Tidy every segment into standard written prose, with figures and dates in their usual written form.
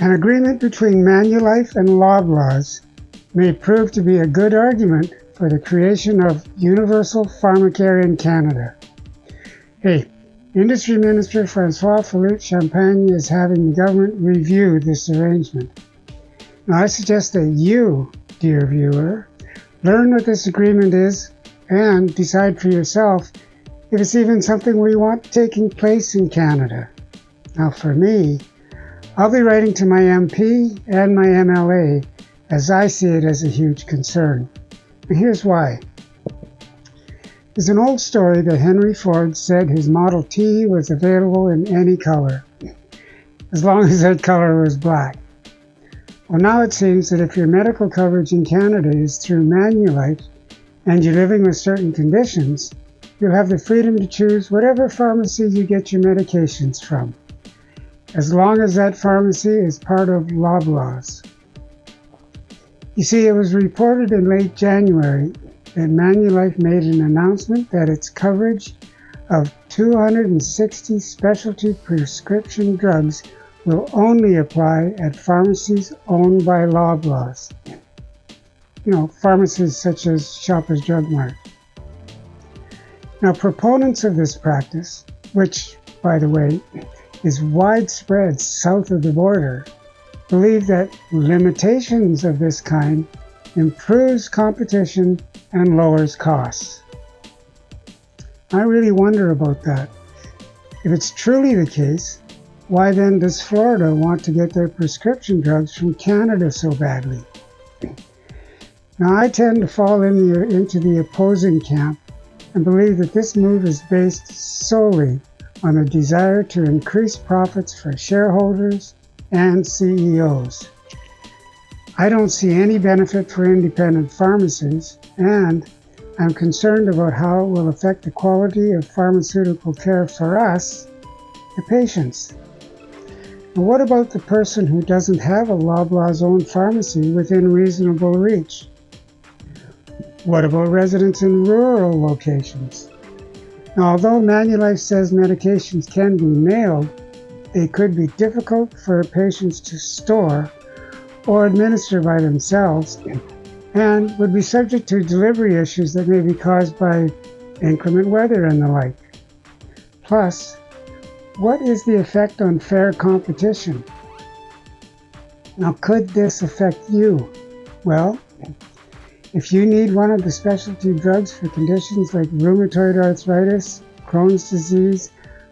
An agreement between Manulife and Loblaws may prove to be a good argument for the creation of Universal Pharmacare in Canada. Hey, Industry Minister François-Philippe Champagne is having the government review this arrangement. Now, I suggest that you, dear viewer, learn what this agreement is and decide for yourself if it's even something we want taking place in Canada. Now, for me, I'll be writing to my MP and my MLA as I see it as a huge concern. And here's why. There's an old story that Henry Ford said his Model T was available in any color, as long as that color was black. Well, now it seems that if your medical coverage in Canada is through Manulife and you're living with certain conditions, you'll have the freedom to choose whatever pharmacy you get your medications from, as long as that pharmacy is part of Loblaws. You see, it was reported in late January that Manulife made an announcement that its coverage of 260 specialty prescription drugs will only apply at pharmacies owned by Loblaws. Pharmacies such as Shoppers Drug Mart. Now, proponents of this practice, which, by the way, is widespread south of the border, believe that limitations of this kind improves competition and lowers costs. I really wonder about that. If it's truly the case, why then does Florida want to get their prescription drugs from Canada so badly? Now, I tend to fall into the opposing camp and believe that this move is based solely on a desire to increase profits for shareholders and CEOs. I don't see any benefit for independent pharmacies, and I'm concerned about how it will affect the quality of pharmaceutical care for us, the patients. But what about the person who doesn't have a Loblaws-owned pharmacy within reasonable reach? What about residents in rural locations? Now, although Manulife says medications can be mailed, they could be difficult for patients to store or administer by themselves, and would be subject to delivery issues that may be caused by inclement weather and the like. Plus, what is the effect on fair competition? Now, could this affect you? Well, if you need one of the specialty drugs for conditions like rheumatoid arthritis, Crohn's disease,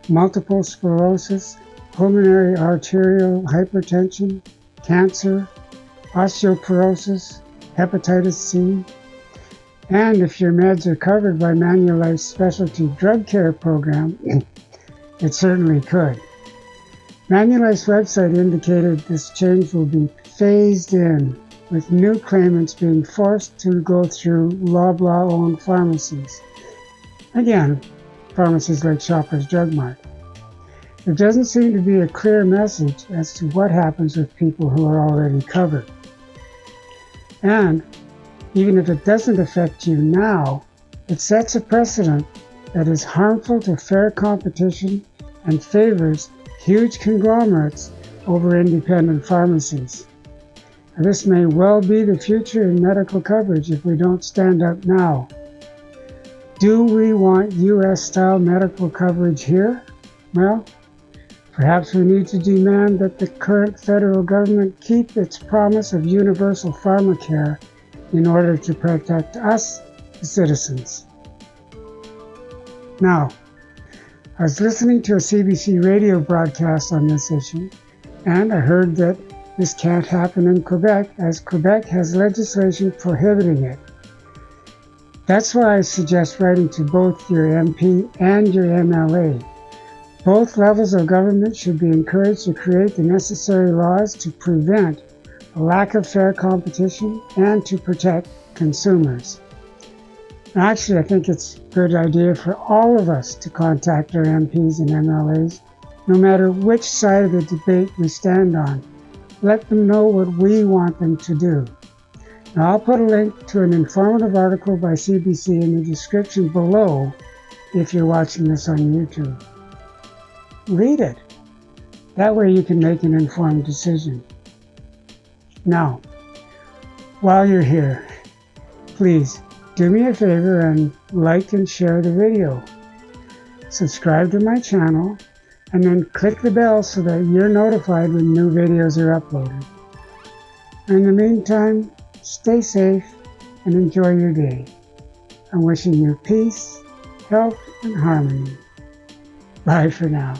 multiple sclerosis, pulmonary arterial hypertension, cancer, osteoporosis, hepatitis C, and if your meds are covered by Manulife's specialty drug care program, it certainly could. Manulife's website indicated this change will be phased in, with new claimants being forced to go through Loblaw-owned pharmacies. Again, pharmacies like Shoppers Drug Mart. There doesn't seem to be a clear message as to what happens with people who are already covered. And even if it doesn't affect you now, it sets a precedent that is harmful to fair competition and favors huge conglomerates over independent pharmacies. Now, this may well be the future in medical coverage if we don't stand up now. Do we want US-style medical coverage here? Well, perhaps we need to demand that the current federal government keep its promise of Universal Pharmacare in order to protect us, the citizens. Now, I was listening to a CBC radio broadcast on this issue, and I heard that this can't happen in Quebec, as Quebec has legislation prohibiting it. That's why I suggest writing to both your MP and your MLA. Both levels of government should be encouraged to create the necessary laws to prevent a lack of fair competition and to protect consumers. Actually, I think it's a good idea for all of us to contact our MPs and MLAs, no matter which side of the debate we stand on. Let them know what we want them to do. Now, I'll put a link to an informative article by CBC in the description below if you're watching this on YouTube. Read it. That way you can make an informed decision. Now, while you're here, please do me a favor and like and share the video. Subscribe to my channel and then click the bell so that you're notified when new videos are uploaded. In the meantime, stay safe and enjoy your day. I'm wishing you peace, health, and harmony. Bye for now.